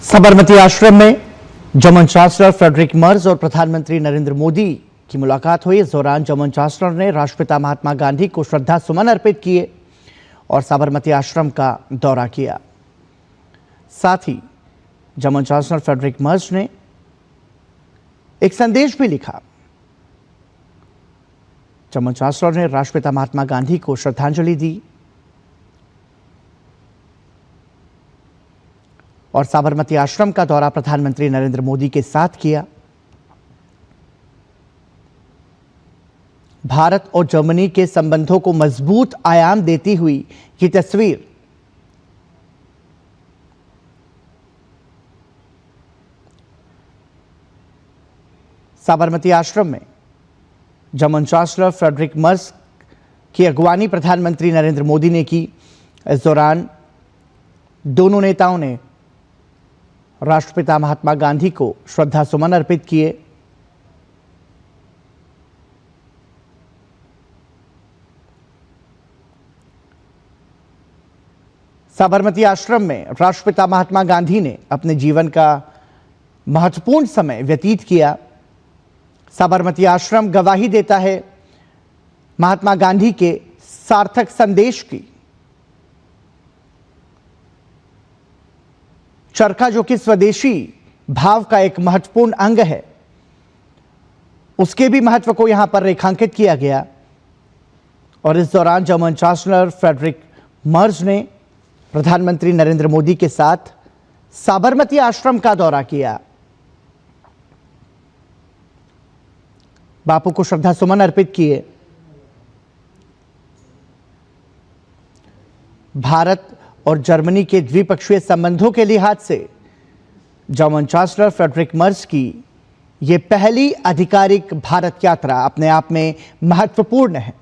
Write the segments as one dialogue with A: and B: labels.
A: साबरमती आश्रम में German chancellor Friedrich Merz और प्रधानमंत्री नरेंद्र मोदी की मुलाकात हुई। इस दौरान जर्मन चांसलर ने राष्ट्रपिता महात्मा गांधी को श्रद्धा सुमन अर्पित किए और साबरमती आश्रम का दौरा किया। साथ ही जर्मन चांसलर फ्रेडरिक मर्ज ने एक संदेश भी लिखा। जर्मन चांसलर ने राष्ट्रपिता महात्मा गांधी को श्रद्धांजलि दी और साबरमती आश्रम का दौरा प्रधानमंत्री नरेंद्र मोदी के साथ किया। भारत और जर्मनी के संबंधों को मजबूत आयाम देती हुई ये तस्वीर साबरमती आश्रम में जर्मन चांसलर फ्रेडरिक मर्ज की अगवानी प्रधानमंत्री नरेंद्र मोदी ने की। इस दौरान दोनों नेताओं ने राष्ट्रपिता महात्मा गांधी को श्रद्धा सुमन अर्पित किए। साबरमती आश्रम में राष्ट्रपिता महात्मा गांधी ने अपने जीवन का महत्वपूर्ण समय व्यतीत किया। साबरमती आश्रम गवाही देता है महात्मा गांधी के सार्थक संदेश की। चरखा, जो कि स्वदेशी भाव का एक महत्वपूर्ण अंग है, उसके भी महत्व को यहां पर रेखांकित किया गया। और इस दौरान जर्मन चांसलर फ्रेडरिक मर्ज ने प्रधानमंत्री नरेंद्र मोदी के साथ साबरमती आश्रम का दौरा किया। बापू को श्रद्धा सुमन अर्पित किए। भारत और जर्मनी के द्विपक्षीय संबंधों के लिहाज से जर्मन चांसलर फ्रेडरिक मर्ज की यह पहली आधिकारिक भारत यात्रा अपने आप में महत्वपूर्ण है।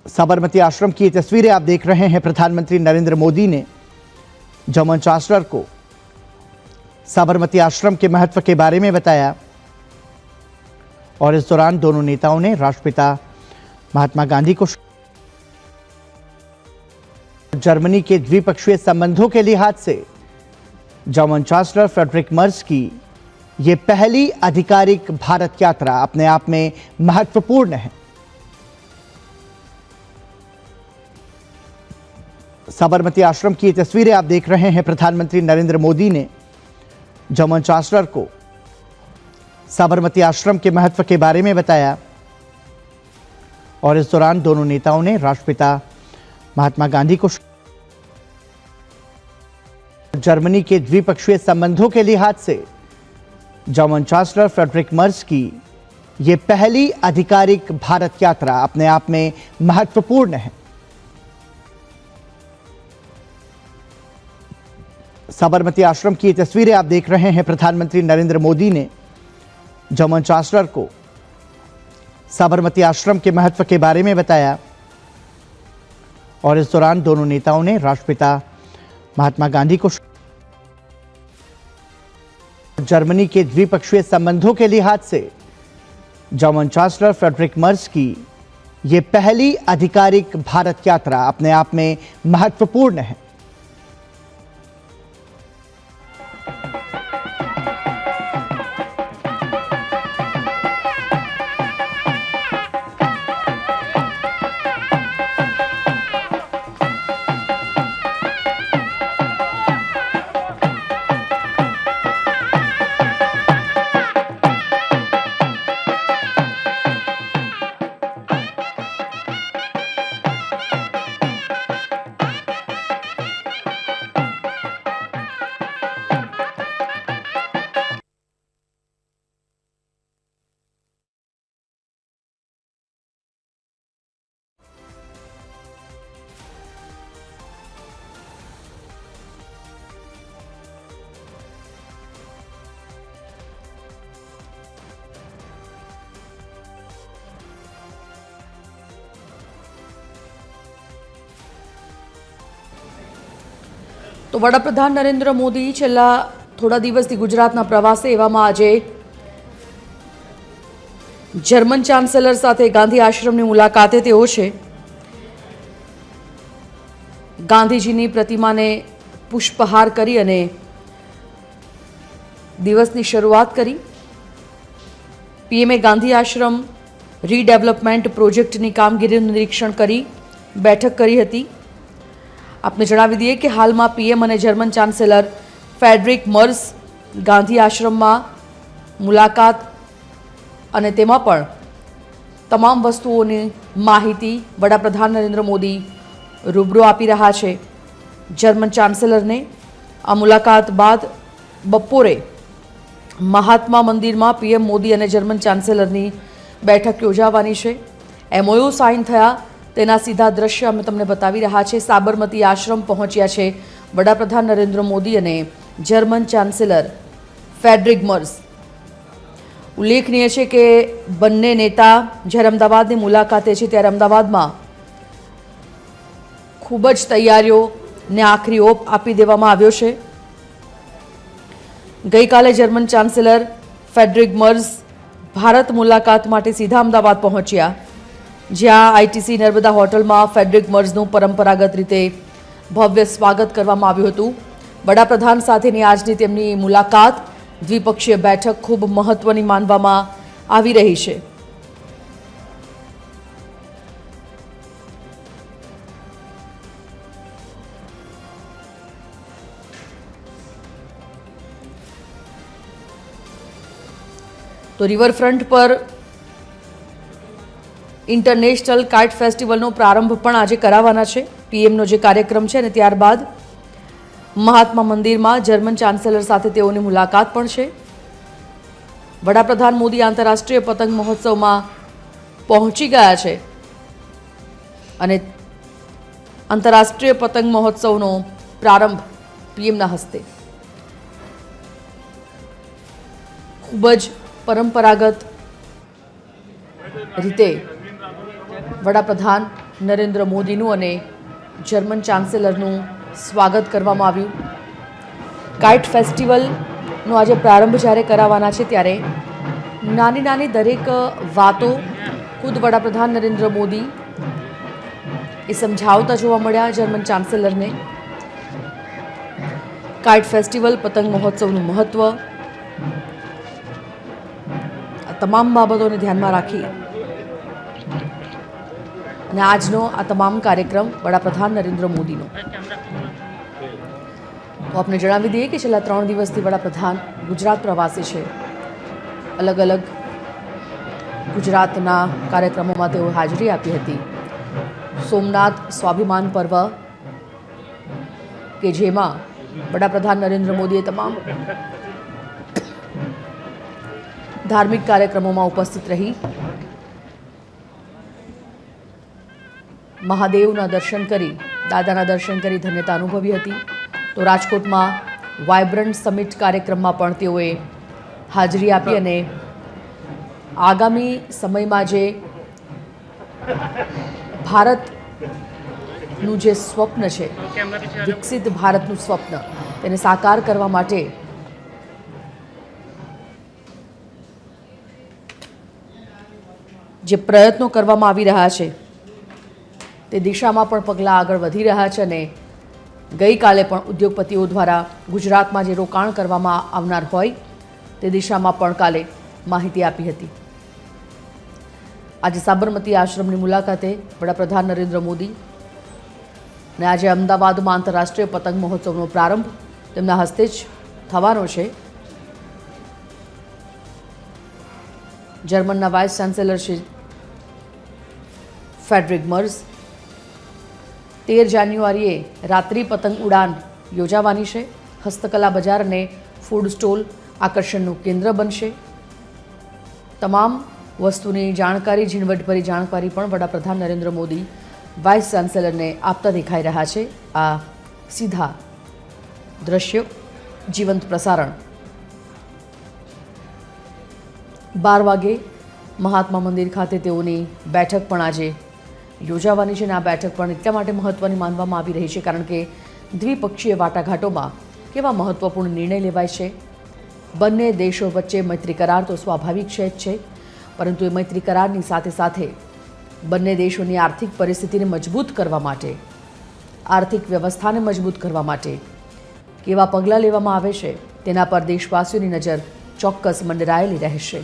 A: साबरमती आश्रम की ये तस्वीरें आप देख रहे हैं। प्रधानमंत्री नरेंद्र मोदी ने जर्मन चांसलर को साबरमती आश्रम के महत्व के बारे में बताया और इस दौरान दोनों नेताओं ने राष्ट्रपिता महात्मा गांधी को जर्मनी के द्विपक्षीय संबंधों के लिहाज से जर्मन चांसलर फ्रेडरिक मर्ज की यह पहली आधिकारिक भारत यात्रा अपने आप में महत्वपूर्ण है। साबरमती आश्रम की ये तस्वीरें आप देख रहे हैं। प्रधानमंत्री नरेंद्र मोदी ने जर्मन चांसलर को साबरमती आश्रम के महत्व के बारे में बताया और इस दौरान दोनों नेताओं ने राष्ट्रपिता महात्मा गांधी को जर्मनी के द्विपक्षीय संबंधों के लिहाज से जर्मन चांसलर फ्रेडरिक मर्ज की यह पहली आधिकारिक भारत यात्रा अपने आप में महत्वपूर्ण है। साबरमती आश्रम की ये तस्वीरें आप देख रहे हैं। प्रधानमंत्री नरेंद्र मोदी ने जर्मन चांसलर को साबरमती आश्रम के महत्व के बारे में बताया और इस दौरान दोनों नेताओं ने राष्ट्रपिता महात्मा गांधी को जर्मनी के द्विपक्षीय संबंधों के लिहाज से जर्मन चांसलर फ्रेडरिक मर्ज की यह पहली आधिकारिक भारत यात्रा अपने आप में महत्वपूर्ण है।
B: તો વડાપ્રધાન નરેન્દ્ર મોદી છેલ્લા થોડા દિવસથી ગુજરાતના પ્રવાસે એવામાં આજે જર્મન ચાન્સેલર સાથે ગાંધી આશ્રમની મુલાકાતે તેઓ છે। ગાંધીજીની પ્રતિમાને પુષ્પહાર કરી અને દિવસની શરૂઆત કરી. પીએમએ ગાંધી આશ્રમ રીડેવલપમેન્ટ પ્રોજેક્ટની કામગીરીનું નિરીક્ષણ કરી બેઠક કરી હતી. આપને જણાવી દઈએ કે હાલમાં પીએમ અને જર્મન ચાન્સેલર ફેડરિક મર્સ ગાંધી આશ્રમમાં મુલાકાત અને તેમાં પણ તમામ વસ્તુઓની માહિતી વડાપ્રધાન નરેન્દ્ર મોદી રૂબરૂ આપી રહ્યા છે જર્મન ચાન્સેલરને. આ મુલાકાત બાદ બપોરે મહાત્મા મંદિરમાં પીએમ મોદી અને જર્મન ચાન્સેલરની બેઠક યોજાવાની છે. એમઓયુ સાઇન થયા તેના સીધા દ્રશ્ય અમે તમને બતાવી રહ્યા છે. સાબરમતી આશ્રમ પહોંચ્યા છે વડાપ્રધાન નરેન્દ્ર મોદી અને જર્મન ચાન્સેલર ફેડરિક મર્સ. ઉલ્લેખનીય છે કે બંને નેતા જ્યારે અમદાવાદની મુલાકાતે છે ત્યારે અમદાવાદમાં ખૂબ જ તૈયારીઓને આખરી ઓપ આપી દેવામાં આવ્યો છે. ગઈકાલે જર્મન ચાન્સેલર ફેડરિક મર્સ ભારત મુલાકાત માટે સીધા અમદાવાદ પહોંચ્યા, જ્યાં આઈટીસી નર્મદા હોટલમાં ફેડરિક મર્સનું પરંપરાગત રીતે ભવ્ય સ્વાગત કરવામાં આવ્યું હતું. વડાપ્રધાન સાથેની આજની તેમની મુલાકાત દ્વિપક્ષીય બેઠક ખૂબ મહત્વની માનવામાં આવી રહી છે. તો રિવરફ્રન્ટ પર ઇન્ટરનેશનલ કાઇટ ફેસ્ટિવલનો પ્રારંભ પણ આજે કરાવવાના છે પીએમનો જે કાર્યક્રમ છે, અને ત્યારબાદ મહાત્મા મંદિરમાં જર્મન ચાન્સેલર સાથે તેઓની મુલાકાત પણ છે. વડાપ્રધાન મોદી આંતરરાષ્ટ્રીય પતંગ મહોત્સવમાં પહોંચી ગયા છે અને આંતરરાષ્ટ્રીય પતંગ મહોત્સવનો પ્રારંભ પીએમના હસ્તે ખૂબ જ પરંપરાગત રીતે વડાપ્રધાન નરેન્દ્ર મોદીનું અને જર્મન ચાન્સેલરનું સ્વાગત કરવામાં આવ્યું. કાઇટ ફેસ્ટિવલનો આજે પ્રારંભ જ્યારે કરાવવાના છે ત્યારે નાની નાની દરેક વાતો ખુદ વડાપ્રધાન નરેન્દ્ર મોદી એ સમજાવતા જોવા મળ્યા જર્મન ચાન્સેલરને. કાઇટ ફેસ્ટિવલ, પતંગ મહોત્સવનું મહત્વ, આ તમામ બાબતોને ધ્યાનમાં રાખી અને આજનો આ તમામ કાર્યક્રમ વડાપ્રધાન નરેન્દ્ર મોદીનો. તો આપને જણાવી દઈએ કે છેલ્લા 3 દિવસથી વડાપ્રધાન ગુજરાત પ્રવાસે છે. અલગ અલગ ગુજરાતના કાર્યક્રમોમાં તેઓ હાજરી આપી હતી. સોમનાથ સ્વાભિમાન પર્વ કે જેમાં વડાપ્રધાન નરેન્દ્ર મોદીએ તમામ ધાર્મિક કાર્યક્રમોમાં ઉપસ્થિત રહી મહાદેવના દર્શન કરી, દાદાના દર્શન કરી ધન્યતા અનુભવી હતી. તો રાજકોટમાં વાઇબ્રન્ટ સમિટ કાર્યક્રમમાં પણ તેઓએ હાજરી આપી અને આગામી સમયમાં જે ભારતનું જે સ્વપ્ન છે, વિકસિત ભારતનું સ્વપ્ન, તેને સાકાર કરવા માટે જે પ્રયત્નો કરવામાં આવી રહ્યા છે તે દિશામાં પણ પગલાં આગળ વધી રહ્યા છે. અને ગઈકાલે પણ ઉદ્યોગપતિઓ દ્વારા ગુજરાતમાં જે રોકાણ કરવામાં આવનાર હોય તે દિશામાં પણ કાલે માહિતી આપી હતી. આજે સાબરમતી આશ્રમની મુલાકાતે વડાપ્રધાન નરેન્દ્ર મોદી અને આજે અમદાવાદમાં આંતરરાષ્ટ્રીય પતંગ મહોત્સવનો પ્રારંભ તેમના હસ્તે જ થવાનો છે. જર્મનના વાઇસ ચાન્સેલર શ્રી ફેડરિક મર્સ 13 જાન્યુઆરીએ રાત્રિ પતંગ ઉડાન યોજાવાની છે. હસ્તકલા બજાર અને ફૂડ સ્ટોલ આકર્ષણનું કેન્દ્ર બનશે. તમામ વસ્તુની જાણકારી, ઝીણવટભરી જાણકારી પણ વડાપ્રધાન નરેન્દ્ર મોદી વાઇસ ચાન્સેલરને આપતા દેખાઈ રહ્યા છે. આ સીધા દ્રશ્યો, જીવંત પ્રસારણ 12 વાગે મહાત્મા મંદિર ખાતે તેઓની બેઠક પણ આજે યોજાવાની છે. અને આ બેઠક પણ એટલા માટે મહત્ત્વની માનવામાં આવી રહી છે કારણ કે દ્વિપક્ષીય વાટાઘાટોમાં કેવા મહત્ત્વપૂર્ણ નિર્ણય લેવાય છે. બંને દેશો વચ્ચે મૈત્રી કરાર તો સ્વાભાવિક છે જ છે, પરંતુ એ મૈત્રી કરારની સાથે સાથે બંને દેશોની આર્થિક પરિસ્થિતિને મજબૂત કરવા માટે આર્થિક વ્યવસ્થાને મજબૂત કરવા માટે કેવા પગલાં લેવામાં આવે છે તેના પર દેશવાસીઓની નજર ચોક્કસ મંડરાયેલી રહેશે.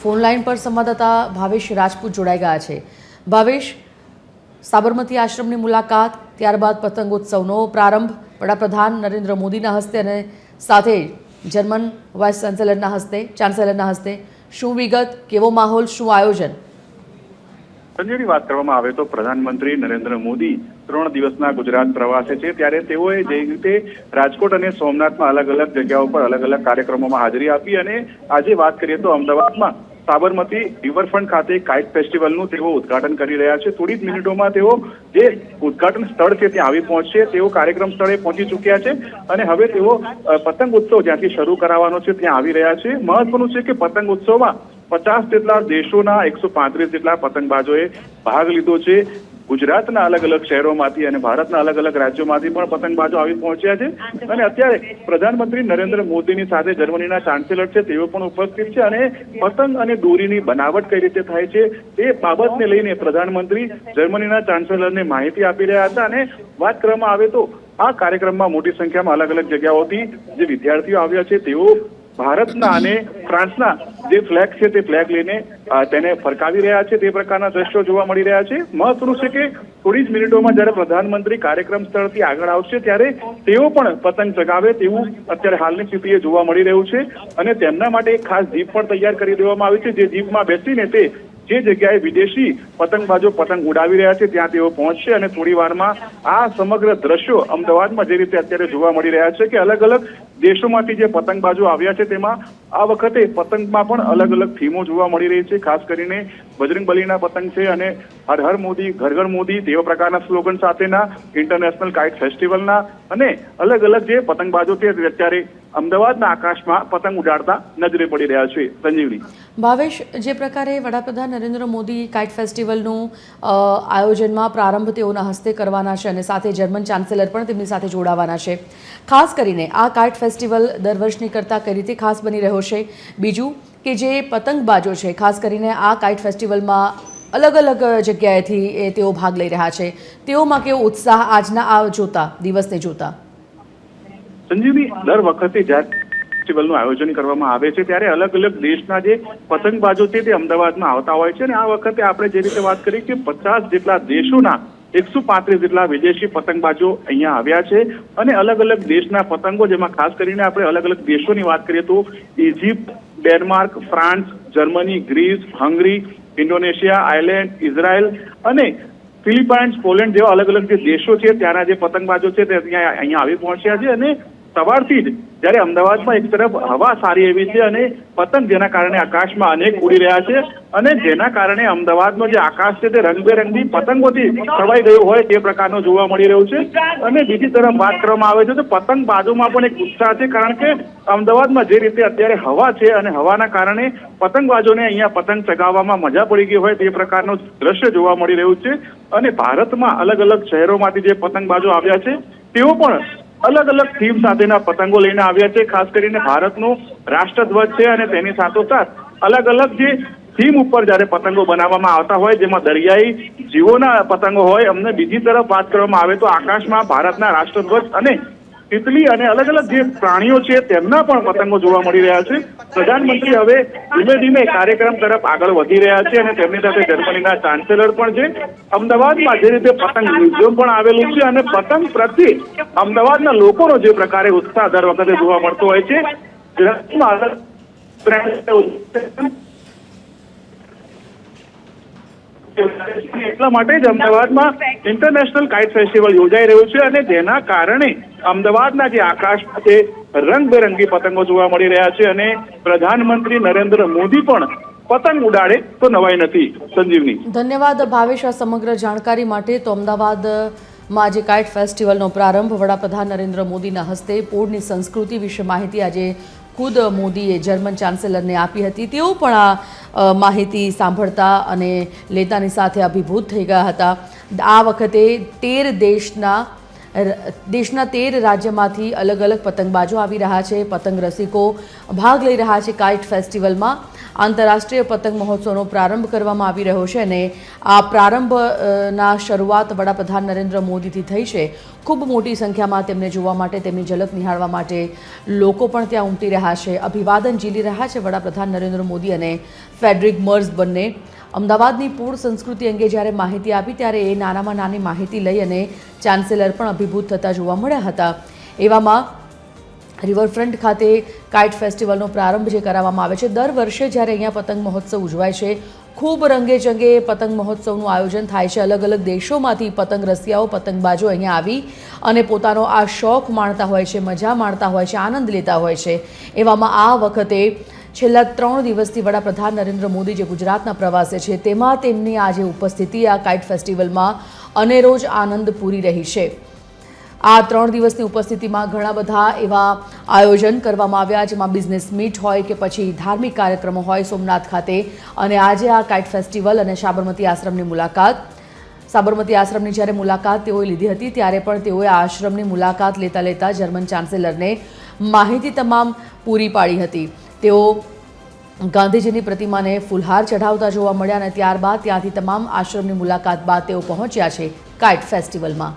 B: ફોન લાઈન પર સંવાદદાતા ભાવેશ રાજપૂત જોડાઈ ગયા છે. ભાવેશ, સાબરમતી આશ્રમની મુલાકાત, ત્યારબાદ પતંગોત્સવનો પ્રારંભ વડાપ્રધાન નરેન્દ્ર મોદીના હસ્તે અને સાથે જર્મન વાઇસ ચાન્સેલરના હસ્તે, શું વિગત, કેવો માહોલ, શું આયોજન?
C: સંજયની વાત કરવામાં આવે તો પ્રધાનમંત્રી નરેન્દ્ર મોદી 3 દિવસના ગુજરાત પ્રવાસે છે, ત્યારે તેઓએ જે રીતે રાજકોટ અને સોમનાથમાં અલગ અલગ જગ્યાઓ પર અલગ અલગ કાર્યક્રમોમાં હાજરી આપી અને આજે વાત કરીએ તો અમદાવાદમાં સાબરમતી રિવરફ્રન્ટ ખાતે કાઇટ ફેસ્ટિવલનું તેઓ ઉદ્ઘાટન કરી રહ્યા છે. થોડી જ મિનિટોમાં તેઓ જે ઉદ્ઘાટન સ્થળ છે ત્યાં આવી પહોંચશે. તેઓ કાર્યક્રમ સ્થળે પહોંચી ચૂક્યા છે અને હવે તેઓ પતંગ ઉત્સવ જ્યાંથી શરૂ કરાવવાનો છે ત્યાં આવી રહ્યા છે. મહત્વનું છે કે પતંગ ઉત્સવમાં 50 જેટલા દેશોના 135 જેટલા પતંગબાજોએ ભાગ લીધો છે. ગુજરાતના અલગ અલગ શહેરોમાંથી અને ભારતના અલગ અલગ રાજ્યોમાંથી પણ પતંગબાજો આવી પહોંચ્યા છે અને અત્યારે પ્રધાનમંત્રી નરેન્દ્ર મોદીની સાથે જર્મનીના ચાન્સેલર છે તેઓ પણ ઉપસ્થિત છે અને પતંગ અને દોરીની બનાવટ કઈ રીતે થાય છે તે બાબતને લઈને પ્રધાનમંત્રી જર્મનીના ચાન્સેલરને માહિતી આપી રહ્યા હતા. અને વાત કરવામાં આવે તો આ કાર્યક્રમમાં મોટી સંખ્યામાં અલગ અલગ જગ્યાઓથી જે વિદ્યાર્થીઓ આવ્યા છે તેઓ ભારતના અને ફ્રાન્સના જે ફ્લેગ છે તે ફ્લેગ લઈને તેને ફરકાવી રહ્યા છે. તે પ્રકારના દ્રશ્યો જોવા મળી રહ્યા છે. મહત્વનું છે કે થોડી જ મિનિટોમાં જ્યારે પ્રધાનમંત્રી કાર્યક્રમ સ્થળથી આગળ આવશે ત્યારે તેઓ પણ પતંગ ચગાવે તેવું અત્યારે હાલની સ્થિતિએ જોવા મળી રહ્યું છે અને તેમના માટે એક ખાસ જીપ પણ તૈયાર કરી દેવામાં આવી છે. જે જીપમાં બેસીને તે જે જગ્યાએ વિદેશી પતંગબાજો પતંગ ઉડાવી રહ્યા છે ત્યાં તેઓ પહોંચશે અને થોડી વારમાં આ સમગ્ર દ્રશ્યો અમદાવાદમાં જે રીતે અત્યારે જોવા મળી રહ્યા છે કે અલગ અલગ દેશોમાંથી જે પતંગબાજો આવ્યા છે તેમાં આ વખતે પતંગમાં પણ અલગ અલગ થીમો જોવા મળી રહી છે. ખાસ કરીને બજરંગબલીના પતંગ છે અને હર હર મોદી ઘર ઘર મોદી તેવા પ્રકારના સ્લોગન સાથેના ઇન્ટરનેશનલ કાઇટ ફેસ્ટિવલના અને અલગ અલગ જે પતંગબાજો છે અત્યારે અમદાવાદના આકાશમાં પતંગ ઉડાડતા નજરે પડી રહ્યા છે. સંજીવની.
B: ભાવેશ, જે પ્રકારે વડાપ્રધાન નરેન્દ્ર મોદી કાઇટ ફેસ્ટિવલનું આયોજનમાં પ્રારંભ તેઓના હસ્તે કરવાના છે અને સાથે જર્મન ચાન્સેલર પણ તેમની સાથે જોડાવાના છે, ખાસ કરીને આ કાઇટ ફેસ્ટિવલ દર વર્ષની કરતાં કઈ રીતે ખાસ બની રહ્યો છે? બીજું કે જે પતંગબાજો છે ખાસ કરીને આ કાઇટ ફેસ્ટિવલમાં અલગ અલગ જગ્યાએથી તેઓ ભાગ લઈ રહ્યા છે, તેઓમાં કેવો ઉત્સાહ આજના આ દિવસને જોતા?
C: સંજીવની, દર વખતે જ્યારે ફેસ્ટિવલનું આયોજન કરવામાં આવે છે ત્યારે અલગ અલગ દેશના જે પતંગબાજો છે તે અમદાવાદમાં આવતા હોય છે અને આ વખતે આપણે જે રીતે વાત કરી કે 50 જેટલા દેશોના 135 જેટલા વિદેશી પતંગબાજો અહીંયા આવ્યા છે અને અલગ અલગ દેશના પતંગો, જેમાં ખાસ કરીને આપણે અલગ અલગ દેશોની વાત કરીએ તો Egypt, Denmark, France, Germany, Greece, Hungary, Indonesia, Ireland, Israel અને ફિલિપાઇન્સ, પોલેન્ડ જેવા અલગ અલગ જે દેશો છે ત્યાંના જે પતંગબાજો છે તે અહીંયા આવી પહોંચ્યા છે. અને સવારથી જ જ્યારે અમદાવાદમાં એક તરફ હવા સારી એવી છે અને પતંગ જેના કારણે આકાશમાં અનેક ઉડી રહ્યા છે અને જેના કારણે અમદાવાદનો જે આકાશ છે તે રંગબેરંગી પતંગોથી છવાઈ ગયું હોય તે પ્રકારનો જોવા મળી રહ્યું છે. અને બીજી તરફ વાત કરવામાં આવે છે તો પતંગબાજોમાં પણ એક ઉત્સાહ છે, કારણ કે અમદાવાદમાં જે રીતે અત્યારે હવા છે અને હવાના કારણે પતંગબાજોને અહીંયા પતંગ ચગાવવામાં મજા પડી ગઈ હોય તે પ્રકારનું દ્રશ્ય જોવા મળી રહ્યું છે. અને ભારતમાં અલગ અલગ શહેરોમાંથી જે પતંગબાજો આવ્યા છે તેઓ પણ અલગ અલગ થીમ સાથેના પતંગો લઈને આવ્યા છે. ખાસ કરીને ભારતનો રાષ્ટ્રધ્વજ છે અને તેની સાથોસાથ અલગ અલગ જે થીમ ઉપર જ્યારે પતંગો બનાવવામાં આવતા હોય જેમાં દરિયાઈ જીવોના પતંગો હોય. અમને બીજી તરફ વાત કરવામાં આવે તો આકાશમાં ભારતના રાષ્ટ્રધ્વજ અને તિતલી અને અલગ અલગ જે પ્રાણીઓ છે તેમના પણ પતંગો જોવા મળી રહ્યા છે. પ્રધાનમંત્રી હવે ધીમે ધીમે કાર્યક્રમ તરફ આગળ વધી રહ્યા છે અને તેમની સાથે જર્મનીના ચાન્સેલર પણ છે. અમદાવાદમાં જે રીતે પતંગ મ્યુઝિયમ પણ આવેલું છે અને પતંગ પ્રત્યે અમદાવાદના લોકોનો જે પ્રકારે ઉત્સાહ દર વખતે જોવા મળતો હોય છે એટલા માટે જ અમદાવાદમાં ઇન્ટરનેશનલ કાઇટ ફેસ્ટિવલ યોજાઈ રહ્યું છે અને જેના કારણે અમદાવાદના જે આકાશ છે રંગબેરંગી પતંગો જોવા મળી રહ્યા છે અને પ્રધાનમંત્રી નરેન્દ્ર મોદી પણ પતંગ ઉડાડે તો નવાઈ નથી. સંજીવની.
B: ધન્યવાદ ભાવેશ આ સમગ્ર જાણકારી માટે. તો અમદાવાદમાં જે કાઇટ ફેસ્ટિવલનો પ્રારંભ વડાપ્રધાન નરેન્દ્ર મોદીના હસ્તે પોળની સંસ્કૃતિ વિશે માહિતી આજે ખુદ મોદીએ જર્મન ચાન્સેલરને આપી હતી. તેઓ પણ આ માહિતી સાંભળતા અને લેતાની સાથે અભિભૂત થઈ ગયા હતા. આ વખતે 13 દેશના 13 રાજ્યમાંથી અલગ અલગ પતંગબાજો આવી રહ્યા છે. પતંગ રસિકો ભાગ લઈ રહ્યા છે કાઇટ ફેસ્ટિવલમાં. આંતરરાષ્ટ્રીય પતંગ મહોત્સવનો પ્રારંભ કરવામાં આવી રહ્યો છે અને આ પ્રારંભના શરૂઆત વડાપ્રધાન નરેન્દ્ર મોદીથી થઈ છે. ખૂબ મોટી સંખ્યામાં તેમને જોવા માટે, તેમની ઝલક નિહાળવા માટે લોકો પણ ત્યાં ઉમટી રહ્યા છે, અભિવાદન ઝીલી રહ્યા છે વડાપ્રધાન નરેન્દ્ર મોદી અને ફેડરિક મર્ઝ બંને. અમદાવાદની પૂળ સંસ્કૃતિ અંગે જ્યારે માહિતી આપી ત્યારે એ નાનામાં નાની માહિતી લઈ અને ચાન્સેલર પણ અભિભૂત થતા જોવા મળ્યા હતા. એવામાં રિવરફ્રન્ટ ખાતે કાઇટ ફેસ્ટિવલનો પ્રારંભ જે કરાવવામાં આવે છે, દર વર્ષે જ્યારે અહીંયા પતંગ મહોત્સવ ઉજવાય છે, ખૂબ રંગેચંગે પતંગ મહોત્સવનું આયોજન થાય છે. અલગ અલગ દેશોમાંથી પતંગ રસિયાઓ, પતંગબાજો અહીંયા આવી અને પોતાનો આ શોખ માણતા હોય છે, મજા માણતા હોય છે, આનંદ લેતા હોય છે. એવામાં આ વખતે છેલ્લા 3 દિવસથી વડાપ્રધાન નરેન્દ્ર મોદી જે ગુજરાતના પ્રવાસે છે તેમાં તેમની આજે ઉપસ્થિતિ આ કાઇટ ફેસ્ટિવલમાં અનેરો જ આનંદ પૂરી રહી છે. આ 3 દિવસની ઉપસ્થિતિમાં ઘણા બધા એવા આયોજન કરવામાં આવ્યા, જેમાં બિઝનેસ મીટ હોય કે પછી ધાર્મિક કાર્યક્રમો હોય સોમનાથ ખાતે. અને આજે આ કાઇટ ફેસ્ટિવલ અને સાબરમતી આશ્રમની મુલાકાત, સાબરમતી આશ્રમની જ્યારે મુલાકાત તેઓએ લીધી હતી ત્યારે પણ તેઓએ આ આશ્રમની મુલાકાત લેતા લેતા જર્મન ચાન્સેલરને માહિતી તમામ પૂરી પાડી હતી. તેઓ ગાંધીજીની પ્રતિમાને ફૂલહાર ચઢાવતા જોવા મળ્યા અને ત્યારબાદ ત્યાંથી તમામ આશ્રમની મુલાકાત બાદ તેઓ પહોંચ્યા છે કાઇટ ફેસ્ટિવલમાં.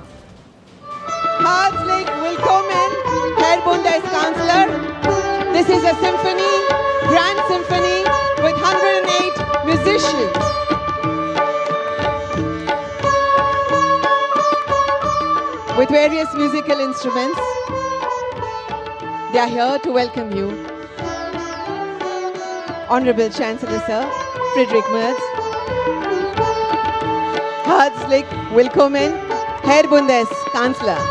D: Herzlich willkommen, Herr Bundeskanzler. This is a symphony, grand symphony with 108 musicians. With various musical instruments. They are here to welcome you. Honorable Chancellor Sir, Friedrich Merz. Herzlich willkommen, Herr Bundeskanzler.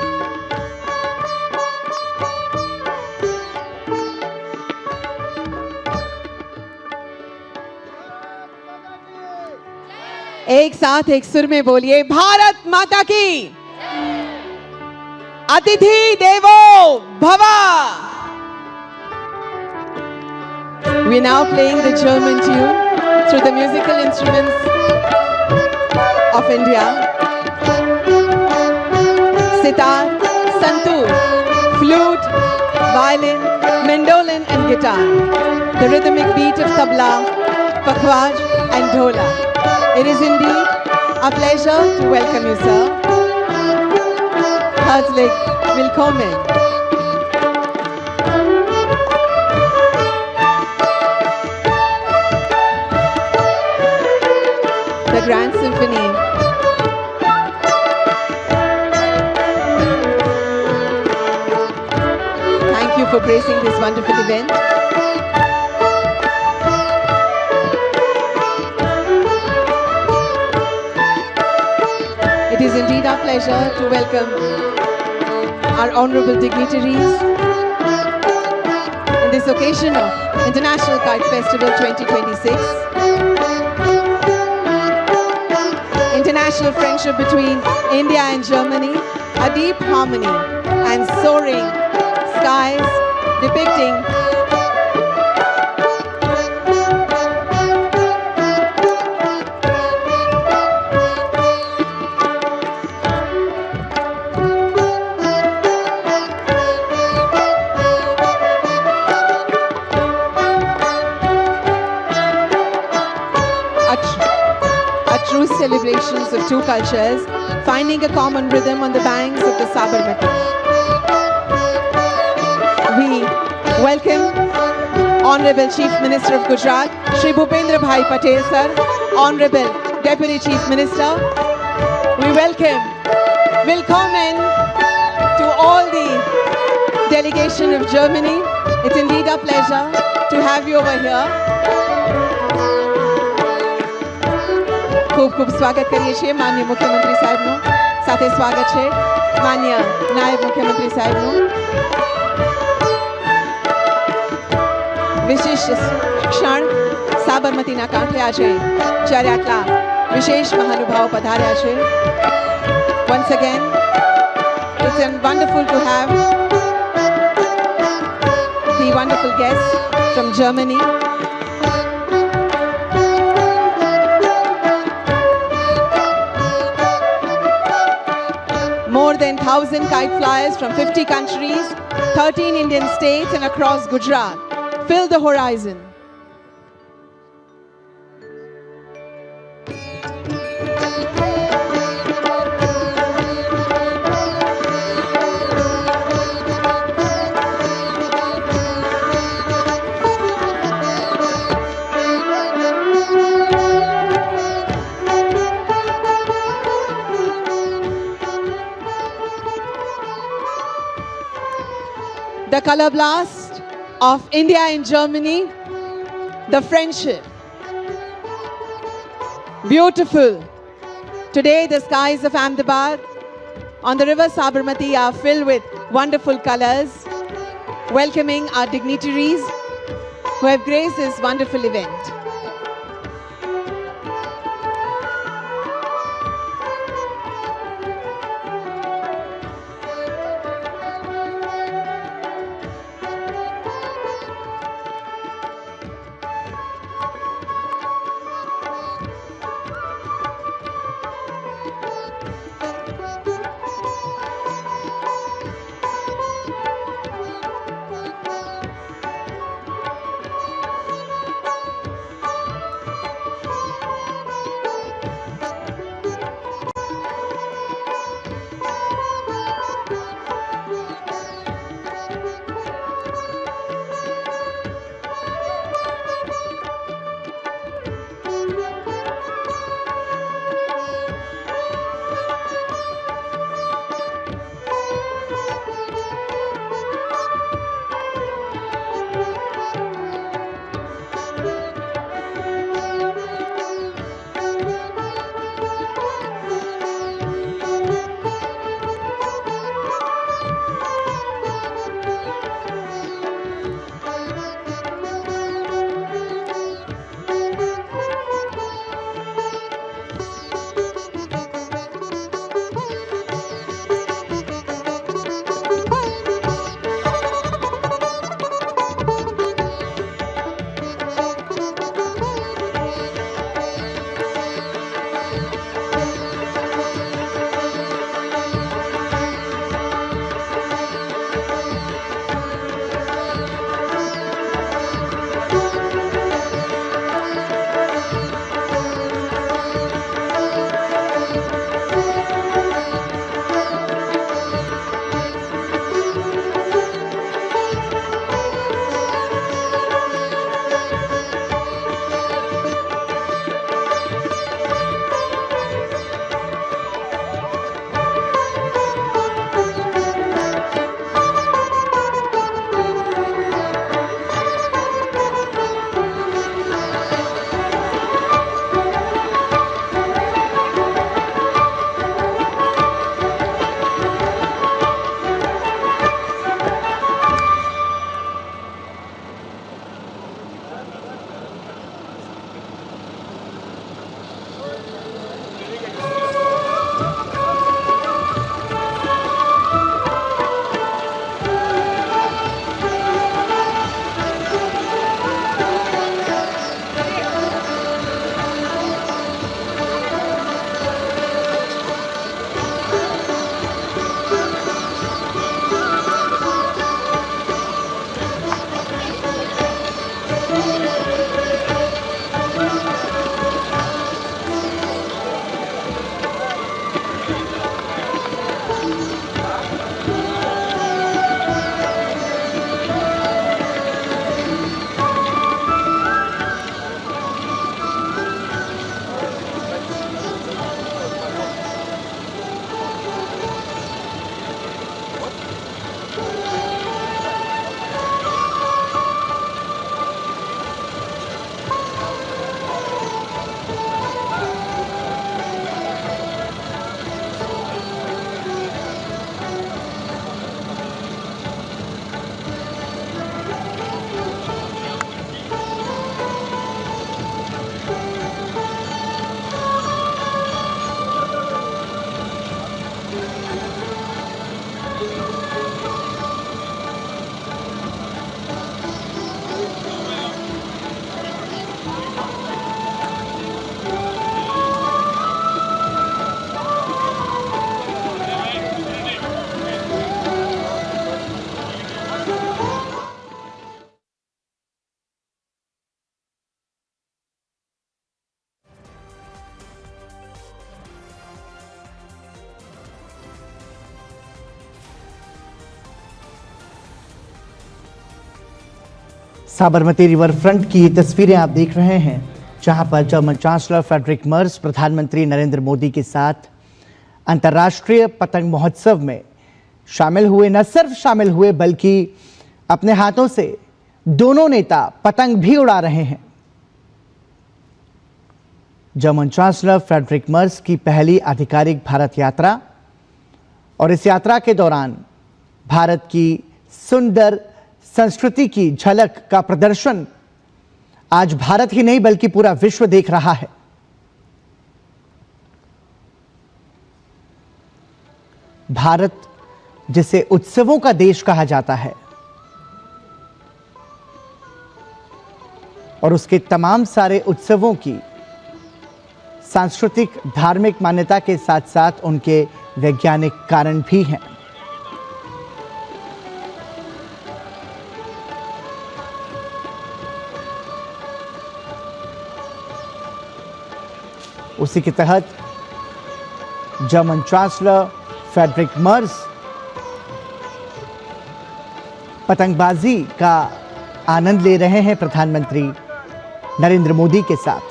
D: एक साथ एक सुर में बोलिए, भारत माता की, अतिथि देवो भव. We are now playing the German tune through the musical instruments of India. Sitar, santoor, flute, violin, mandolin and guitar. The rhythmic beat of tabla, pakhwaj and dhola. It is indeed a pleasure to welcome you, sir. Herzlich willkommen. The Grand Symphony. Thank you for gracing this wonderful event. It is indeed our pleasure to welcome our honorable dignitaries in this occasion of International Kite Festival 2026. International friendship between India and Germany, a deep harmony and soaring skies depicting celebrations of two cultures, finding a common rhythm on the banks of the Sabarmati. We welcome Honorable Chief Minister of Gujarat, Shri Bhupendra Bhai Patel sir, Honorable Deputy Chief Minister. We willkommen to all the delegation of Germany. It's indeed a pleasure to have you over here. ખૂબ ખૂબ સ્વાગત કરીએ છીએ માનનીય મુખ્યમંત્રી સાહેબનું. સાથે સ્વાગત છે માનનીય નાયબ મુખ્યમંત્રી સાહેબનું. વિશિષ્ટ ક્ષણ સાબરમતીના કાંઠે આજે જ્યારે આટલા વિશેષ મહાનુભાવો પધાર્યા છે. Once again, it's wonderful to have the wonderful guests from Germany. More than 1,000 kite flyers from 50 countries, 13 Indian states and across Gujarat fill the horizon. the color blast of India and Germany, the friendship. Beautiful. Today, the skies of Ahmedabad on the river Sabarmati are filled with wonderful colors, welcoming our dignitaries who have graced this wonderful event.
A: Sabarmati river front की ये तस्वीरें आप देख रहे हैं, जहां पर German chancellor Friedrich Merz प्रधानमंत्री नरेंद्र मोदी के साथ अंतर्राष्ट्रीय पतंग महोत्सव में शामिल हुए। न सिर्फ शामिल हुए बल्कि अपने हाथों से दोनों नेता पतंग भी उड़ा रहे हैं। जर्मन चांसलर फ्रेडरिक मर्ज की पहली आधिकारिक भारत यात्रा और इस यात्रा के दौरान भारत की सुंदर संस्कृति की झलक का प्रदर्शन आज भारत ही नहीं बल्कि पूरा विश्व देख रहा है। भारत जिसे उत्सवों का देश कहा जाता है और उसके तमाम सारे उत्सवों की सांस्कृतिक धार्मिक मान्यता के साथ साथ उनके वैज्ञानिक कारण भी हैं। उसी के तहत जर्मन चांसलर फ्रेडरिक मर्ज पतंगबाजी का आनंद ले रहे हैं प्रधानमंत्री नरेंद्र मोदी के साथ।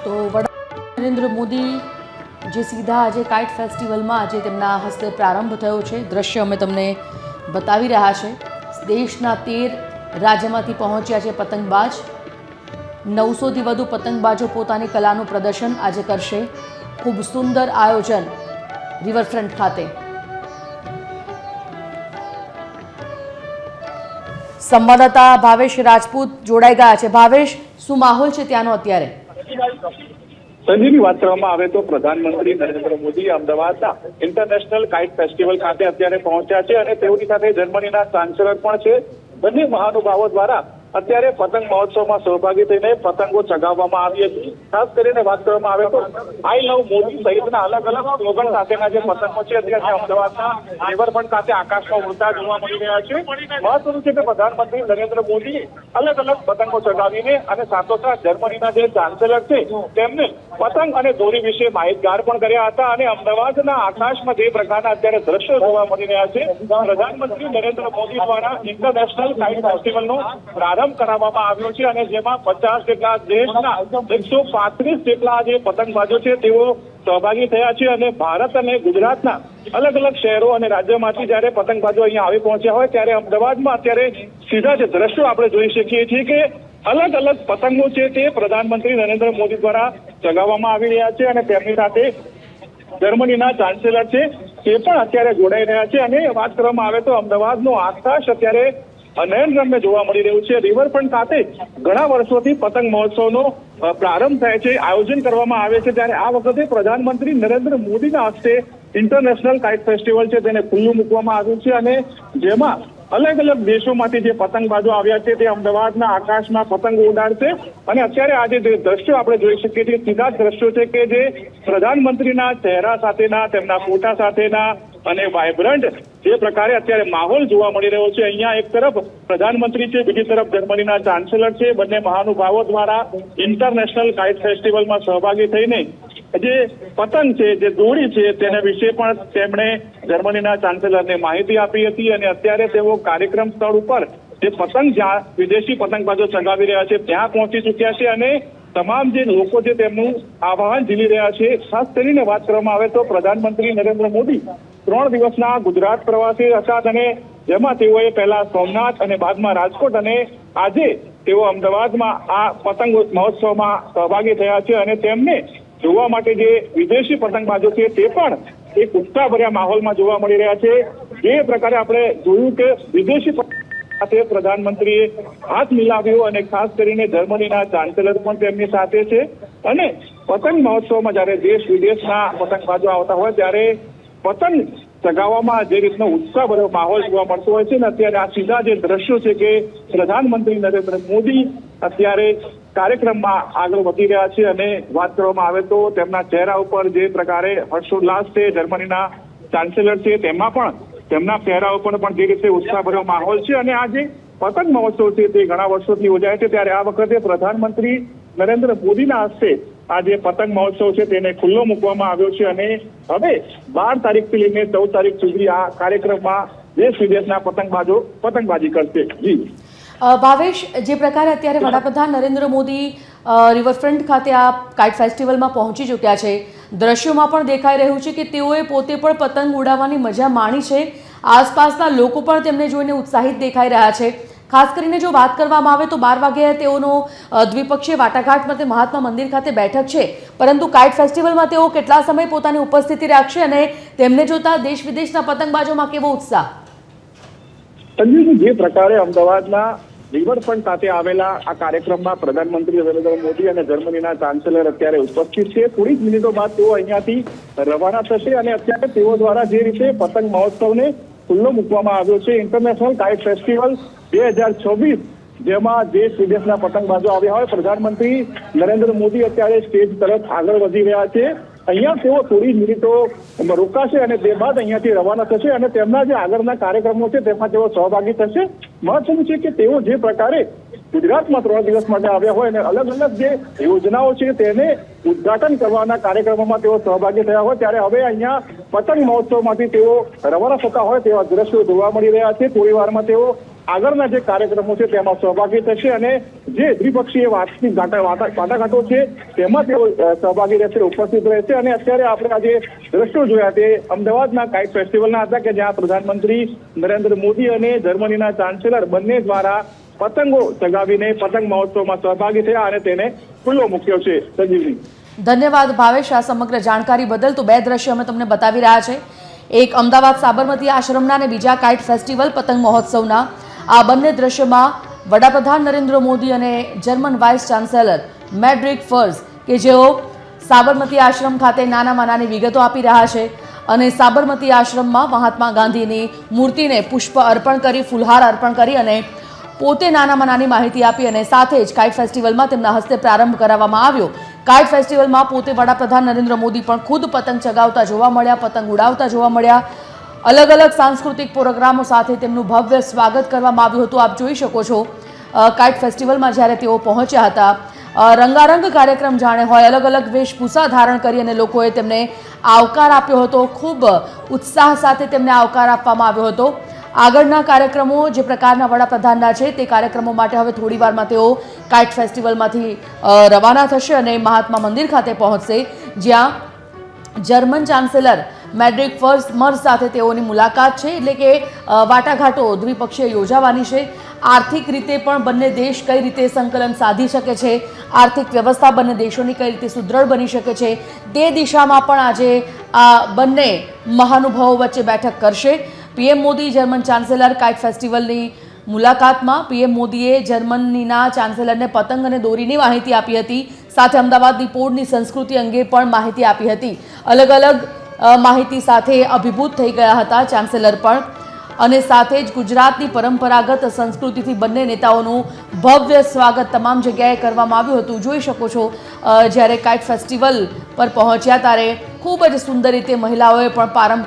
B: તો વડા નરેન્દ્ર મોદી જે સીધા આજે કાઇટ ફેસ્ટિવલમાં આજે તેમના હસ્તે પ્રારંભ થયો છે દ્રશ્ય અમે તમને બતાવી રહ્યા છે। દેશના 13 રાજ્યમાંથી પહોંચ્યા છે પતંગબાજ। 900થી વધુ પતંગબાજો પોતાની કલાનું પ્રદર્શન આજે કરશે। ખૂબ સુંદર આયોજન રિવરફ્રન્ટ ખાતે। સંવાદદાતા ભાવેશ રાજપૂત જોડાઈ ગયા છે। ભાવેશ, શું માહોલ છે ત્યાંનો અત્યારે?
C: સંજયની વાત કરવામાં આવે તો પ્રધાનમંત્રી નરેન્દ્ર મોદી અમદાવાદના ઇન્ટરનેશનલ કાઇટ ફેસ્ટિવલ ખાતે અત્યારે પહોંચ્યા છે અને તેઓની સાથે જર્મનીના ચાન્સેલર પણ છે। બંને મહાનુભાવો દ્વારા અત્યારે પતંગ મહોત્સવમાં સહભાગી થઈને પતંગો ચગાવવામાં આવી હતી. ખાસ કરીને વાત કરવામાં આવે તો આઈ લવ મોદી સહિતના અલગ અલગ સ્લોગન સાથેના જે પતંગો છે અત્યારે અમદાવાદના રિવરફ્રન્ટ ખાતે આકાશમાં ઉડતા જોવા મળી રહ્યા છે. મહત્વનું છે કે પ્રધાનમંત્રી નરેન્દ્ર મોદી અલગ અલગ પતંગો ચગાવીને અને સાથોસાથ જર્મનીના જે ચાન્સેલર છે તેમને પતંગ અને દોરી વિશે માહિતગાર પણ કર્યા હતા. અને અમદાવાદના આકાશમાં જે પ્રકારના અત્યારે દ્રશ્યો જોવા મળી રહ્યા છે, પ્રધાનમંત્રી નરેન્દ્ર મોદી દ્વારા ઇન્ટરનેશનલ કાઇટ ફેસ્ટિવલનો પ્રારંભ કરાવવામાં આવ્યો છે અને જેમાં 50 જેટલા દેશના 135 જેટલા જે પતંગબાજો છે તેઓ સહભાગી થયા છે. અને ભારત અને ગુજરાતના અલગ અલગ શહેરો અને રાજ્યોમાંથી જ્યારે પતંગબાજો અહીંયા આવી પહોંચ્યા હોય ત્યારે અમદાવાદમાં અત્યારે સીધા જે દ્રશ્યો આપણે જોઈ શકીએ છીએ કે અલગ અલગ પતંગો છે તે પ્રધાનમંત્રી નરેન્દ્ર મોદી દ્વારા ચગાવવામાં આવી રહ્યા છે. અને તેમની સાથે જર્મનીના ચાન્સેલર છે તે પણ અત્યારે જોડાઈ રહ્યા છે. અને વાત કરવામાં આવે તો અમદાવાદનો આકાશ અત્યારે નયનરમ્ય જોવા મળી રહ્યું છે. રિવરફ્રન્ટ ખાતે ઘણા વર્ષોથી પતંગ મહોત્સવનો પ્રારંભ થાય છે, આયોજન કરવામાં આવે છે, ત્યારે આ વખતે પ્રધાનમંત્રી નરેન્દ્ર મોદીના હસ્તે ઇન્ટરનેશનલ કાઇટ ફેસ્ટિવલ છે તેને ખુલ્લું મૂકવામાં આવ્યું છે. અને જેમાં અલગ અલગ દેશોમાંથી જે પતંગબાજો આવ્યા છે તે અમદાવાદના આકાશમાં પતંગો ઉડાડશે. અને અત્યારે આજે જે દ્રશ્યો આપણે જોઈ શકીએ છીએ સીધા જ દ્રશ્યો છે કે જે પ્રધાનમંત્રીના ચહેરા સાથેના, તેમના ફોટા સાથેના અને વાઇબ્રન્ટ જે પ્રકારે અત્યારે માહોલ જોવા મળી રહ્યો છે. અહીંયા એક તરફ પ્રધાનમંત્રી છે, બીજી તરફ જર્મનીના ચાન્સેલર છે. બંને મહાનુભાવો દ્વારા ઇન્ટરનેશનલ કાઇટ ફેસ્ટિવલમાં સહભાગી થઈને જે પતંગ છે, જે દોરી છે તેના વિશે પણ તેમણે જર્મનીના ચાન્સેલરને માહિતી આપી હતી. અને અત્યારે તેઓ કાર્યક્રમ સ્થળ ઉપર જે પતંગ જ્યાં વિદેશી પતંગબાજો ચગાવી રહ્યા છે ત્યાં પહોંચી ચૂક્યા છે. અને તમામ જે લોકો છે તેમનું આહ્વાન ઝીલી રહ્યા છે. ખાસ કરીને વાત કરવામાં આવે તો પ્રધાનમંત્રી નરેન્દ્ર મોદી 3 દિવસના ગુજરાત પ્રવાસે હતા અને જેમાં તેઓએ પહેલા સોમનાથ અને બાદમાં રાજકોટ અને આજે તેઓ અમદાવાદમાં આ પતંગ મહોત્સવમાં સહભાગી થયા છે. અને તેમને જોવા માટે જે વિદેશી પતંગબાજો છે તે પણ એક ઉત્સાહભર્યા માહોલમાં જોવા મળી રહ્યા છે. જે પ્રકારે આપણે જોયું કે વિદેશી સાથે પ્રધાનમંત્રીએ હાથ મિલાવ્યો અને ખાસ કરીને જર્મનીના ચાન્સેલર પણ તેમની સાથે છે. અને પતંગ મહોત્સવમાં જ્યારે દેશ વિદેશના પતંગબાજો આવતા હોય ત્યારે પતંગ ચગાવવામાં જે રીતનો ઉત્સાહભર્યો માહોલ જોવા મળતો હોય છે ને અત્યારે આ સીધા જે દ્રશ્યો છે કે પ્રધાનમંત્રી નરેન્દ્ર મોદી અત્યારે કાર્યક્રમમાં આગળ વધી રહ્યા છે. અને વાત કરવામાં આવે તો તેમના ચહેરા ઉપર જે પ્રકારે હર્ષોલ્લાસ છે, જર્મનીના ચાન્સેલર છે તેમાં પણ તેમના ચહેરા ઉપર પણ જે રીતે ઉત્સાહભર્યો માહોલ છે. અને આ જે પતંગ મહોત્સવ છે તે ઘણા વર્ષોથી યોજાય છે ત્યારે આ વખતે પ્રધાનમંત્રી નરેન્દ્ર મોદીના હસ્તે આ જે પતંગ મહોત્સવ છે તેને ખુલ્લો મૂકવામાં આવ્યો છે. અને હવે 12 તારીખથી લઈને 14 તારીખ સુધી આ કાર્યક્રમમાં દેશ વિદેશના પતંગબાજો પતંગબાજી કરશે. જી
B: ભાવેશ, જે પ્રકારે અત્યારે વડાપ્રધાન નરેન્દ્ર મોદી રિવરફ્રન્ટ ખાતે આ કાઇટ ફેસ્ટિવલમાં પહોંચી ચૂક્યા છે, દ્રશ્યોમાં પણ દેખાઈ રહ્યું છે કે તેઓએ પોતે પણ પતંગ ઉડાવવાની મજા માણી છે. આસપાસના લોકો પણ તેમને જોઈને ઉત્સાહિત દેખાઈ રહ્યા છે. ખાસ કરીને જો વાત કરવામાં આવે તો 12 વાગ્યે તેઓનો દ્વિપક્ષીય વાટાઘાટ માટે મહાત્મા મંદિર ખાતે બેઠક છે, પરંતુ કાઇટ ફેસ્ટિવલમાં તેઓ કેટલા સમય પોતાની ઉપસ્થિતિ રાખશે અને તેમને જોતા દેશ વિદેશના પતંગબાજોમાં કેવો ઉત્સાહ?
C: સંજીવજી, જે પ્રકારે અમદાવાદના રિવરફ્રન્ટ ખાતે આવેલા આ કાર્યક્રમમાં પ્રધાનમંત્રી નરેન્દ્ર મોદી અને જર્મનીના ચાન્સેલર અત્યારે ઉપસ્થિત છે. થોડી જ મિનિટો બાદ તેઓ અહીંયાથી રવાના થશે. અને અત્યારે તેઓ દ્વારા જે રીતે પતંગ મહોત્સવને ખુલ્લો મૂકવામાં આવ્યો છે, ઇન્ટરનેશનલ કાઇટ ફેસ્ટિવલ 2026, જેમાં દેશ વિદેશના પતંગબાજો આવ્યા હોય, પ્રધાનમંત્રી નરેન્દ્ર મોદી અત્યારે સ્ટેજ તરફ આગળ વધી રહ્યા છે. અહીંયા તેઓ થોડી મિનિટો રોકાશે અને તે બાદ અહીંયાથી રવાના થશે અને તેમના જે આગળના કાર્યક્રમો છે તેમાં તેઓ સહભાગી થશે. મહત્વનું છે કે તેઓ જે પ્રકારે ગુજરાતમાં 3 દિવસ માટે આવ્યા હોય અને અલગ અલગ જે યોજનાઓ છે તેને ઉદ્ઘાટન કરવાના કાર્યક્રમોમાં તેઓ સહભાગી થયા હોય ત્યારે હવે અહીંયા પતંગ મહોત્સવમાંથી તેઓ રવાના થતા હોય તેવા દ્રશ્યો જોવા મળી રહ્યા છે. થોડી વારમાં તેઓ આગળના જે કાર્યક્રમો છે તેમાં સહભાગી થશે અને જે દ્વિપક્ષીય વાટાઘાટો છે તેમાં તેઓ સહભાગી રહેશે, ઉપસ્થિત રહેશે. અને અત્યારે આપણે આજે દ્રશ્યો જોયા તે અમદાવાદના કાઇટ ફેસ્ટિવલના હતા કે જ્યાં પ્રધાનમંત્રી નરેન્દ્ર મોદી અને જર્મનીના ચાન્સેલર બંને દ્વારા પતંગો ચગાવીને પતંગ મહોત્સવમાં સહભાગી થયા અને તેને ખુલ્લો મૂક્યો છે. સંજીવજી,
B: ધન્યવાદ ભાવેશ આ સમગ્ર જાણકારી બદલ. તો 2 દ્રશ્યો અમે તમને બતાવી રહ્યા છે, એક અમદાવાદ સાબરમતી આશ્રમના અને બીજા કાઇટ ફેસ્ટિવલ પતંગ મહોત્સવના. આ બંને દ્રશ્યમાં વડાપ્રધાન નરેન્દ્ર મોદી અને જર્મન વાઇસ ચાન્સેલર મેડ્રિક ફર્ઝ કે જેઓ સાબરમતી આશ્રમ ખાતે નાનામાં નાની વિગતો આપી રહ્યા છે અને સાબરમતી આશ્રમમાં મહાત્મા ગાંધીની મૂર્તિને પુષ્પ અર્પણ કરી, ફૂલહાર અર્પણ કરી અને પોતે નાનામાં નાની માહિતી આપી અને સાથે જ કાઇટ ફેસ્ટિવલમાં તેમના હસ્તે પ્રારંભ કરાવવામાં આવ્યો. કાઇટ ફેસ્ટિવલમાં પોતે વડાપ્રધાન નરેન્દ્ર મોદી પણ ખુદ પતંગ ચગાવતા જોવા મળ્યા, પતંગ ઉડાવતા જોવા મળ્યા. અલગ અલગ સાંસ્કૃતિક પ્રોગ્રામો સાથે તેમનું ભવ્ય સ્વાગત કરવામાં આવ્યું હતું. આપ જોઈ શકો છો કાઇટ ફેસ્ટિવલમાં જ્યારે તેઓ પહોંચ્યા હતા, રંગારંગ કાર્યક્રમ જાણે હોય, અલગ અલગ વેશભૂષા ધારણ કરી અને લોકોએ તેમને આવકાર આપ્યો હતો. ખૂબ ઉત્સાહ સાથે તેમને આવકાર આપવામાં આવ્યો હતો. આગળના કાર્યક્રમો જે પ્રકારના વડાપ્રધાનના છે તે કાર્યક્રમો માટે હવે થોડી વારમાં તેઓ કાઇટ ફેસ્ટિવલમાંથી રવાના થશે અને મહાત્મા મંદિર ખાતે પહોંચશે, જ્યાં જર્મન ચાન્સેલર ફ્રેડરિક મર્ઝ સાથે તેઓની મુલાકાત છે. એટલે કે વાટાઘાટો દ્વિપક્ષીય યોજાવાની છે. આર્થિક રીતે પણ બંને દેશ કઈ રીતે સંકલન સાધી શકે છે, આર્થિક વ્યવસ્થા બંને દેશોની કઈ રીતે સુદૃઢ બની શકે છે, તે દિશામાં પણ આજે આ બંને મહાનુભાવો વચ્ચે બેઠક કરશે. PM Modi German chancellor kite ફેસ્ટિવલની મુલાકાતમાં પીએમ મોદીએ જર્મનીના ચાન્સેલરને પતંગ અને દોરીની માહિતી આપી હતી. સાથે અમદાવાદની પોળની સંસ્કૃતિ અંગે પણ માહિતી આપી હતી. અલગ અલગ માહિતી સાથે અભિભૂત થઈ ગયા હતા ચાન્સેલર પણ. અને સાથે જ ગુજરાતની પરંપરાગત સંસ્કૃતિથી બંને નેતાઓનું ભવ્ય સ્વાગત તમામ જગ્યાએ કરવામાં આવ્યું હતું. જોઈ શકો છો જ્યારે કાઇટ ફેસ્ટિવલ પર પહોંચ્યા ત્યારે ખૂબ જ સુંદર રીતે મહિલાઓએ પણ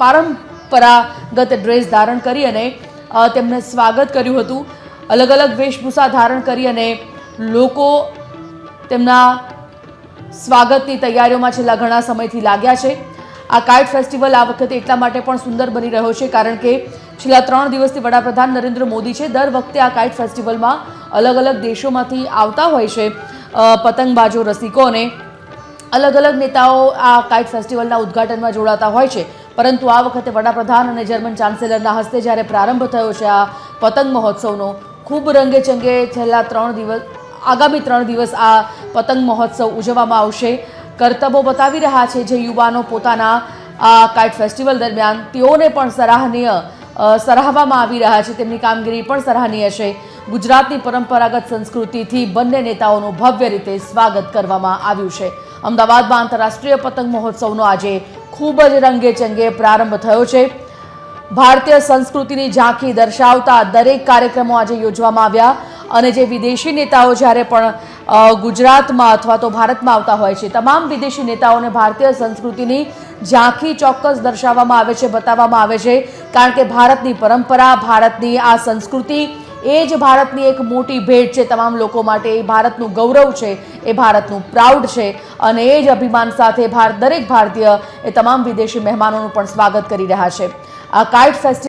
B: પરંપરાગત ડ્રેસ ધારણ કરી અને તેમને સ્વાગત કર્યું હતું. અલગ અલગ વેશભૂષા ધારણ કરી અને લોકો તેમના સ્વાગતની તૈયારીઓમાં છેલ્લા ઘણા સમયથી લાગ્યા છે. આ કાઇટ ફેસ્ટિવલ આ વખતે એટલા માટે પણ સુંદર બની રહ્યો છે કારણ કે છેલ્લા 3 દિવસથી વડાપ્રધાન નરેન્દ્ર મોદી છે. દર વખતે આ કાઇટ ફેસ્ટિવલમાં અલગ અલગ દેશોમાંથી આવતા હોય છે પતંગબાજો રસિકો, અને અલગ અલગ નેતાઓ આ કાઇટ ફેસ્ટિવલના ઉદ્ઘાટનમાં જોડાતા હોય છે. પરંતુ આ વખતે વડાપ્રધાન અને જર્મન ચાન્સેલરના હસ્તે જ્યારે પ્રારંભ થયો છે આ પતંગ મહોત્સવનો, ખૂબ રંગે ચંગે આગામી 3 દિવસ આ પતંગ મહોત્સવ ઉજવવામાં આવશે. કરતબો બતાવી રહ્યા છે જે યુવાનો પોતાના આ કાઇટ ફેસ્ટિવલ દરમિયાન, તેઓને પણ સરાહવામાં આવી રહ્યા છે. તેમની કામગીરી પણ સરાહનીય છે. ગુજરાતની પરંપરાગત સંસ્કૃતિથી બંને નેતાઓનું ભવ્ય રીતે સ્વાગત કરવામાં આવ્યું છે. અમદાવાદમાં આંતરરાષ્ટ્રીય પતંગ મહોત્સવનો આજે ખૂબ જ રંગે ચંગે પ્રારંભ થયો છે. ભારતીય સંસ્કૃતિની ઝાંખી દર્શાવતા દરેક કાર્યક્રમો આજે યોજવામાં આવ્યા અને જે વિદેશી નેતાઓ જ્યારે પણ ગુજરાતમાં અથવા તો ભારતમાં આવતા હોય છે, તમામ વિદેશી નેતાઓને ભારતીય સંસ્કૃતિની ઝાંખી ચોક્કસ દર્શાવવામાં આવે છે, બતાવવામાં આવે છે. કારણ કે ભારતની પરંપરા, ભારતની આ સંસ્કૃતિ એ જ ભારતની એક મોટી ભેટ છે તમામ લોકો માટે. એ ભારતનું ગૌરવ છે, એ ભારતનું પ્રાઉડ છે અને એ જ અભિમાન સાથે દરેક ભારતીય એ તમામ વિદેશી મહેમાનોનું પણ સ્વાગત કરી રહ્યા છે. આ કાઇટ ફેસ્ટિવલ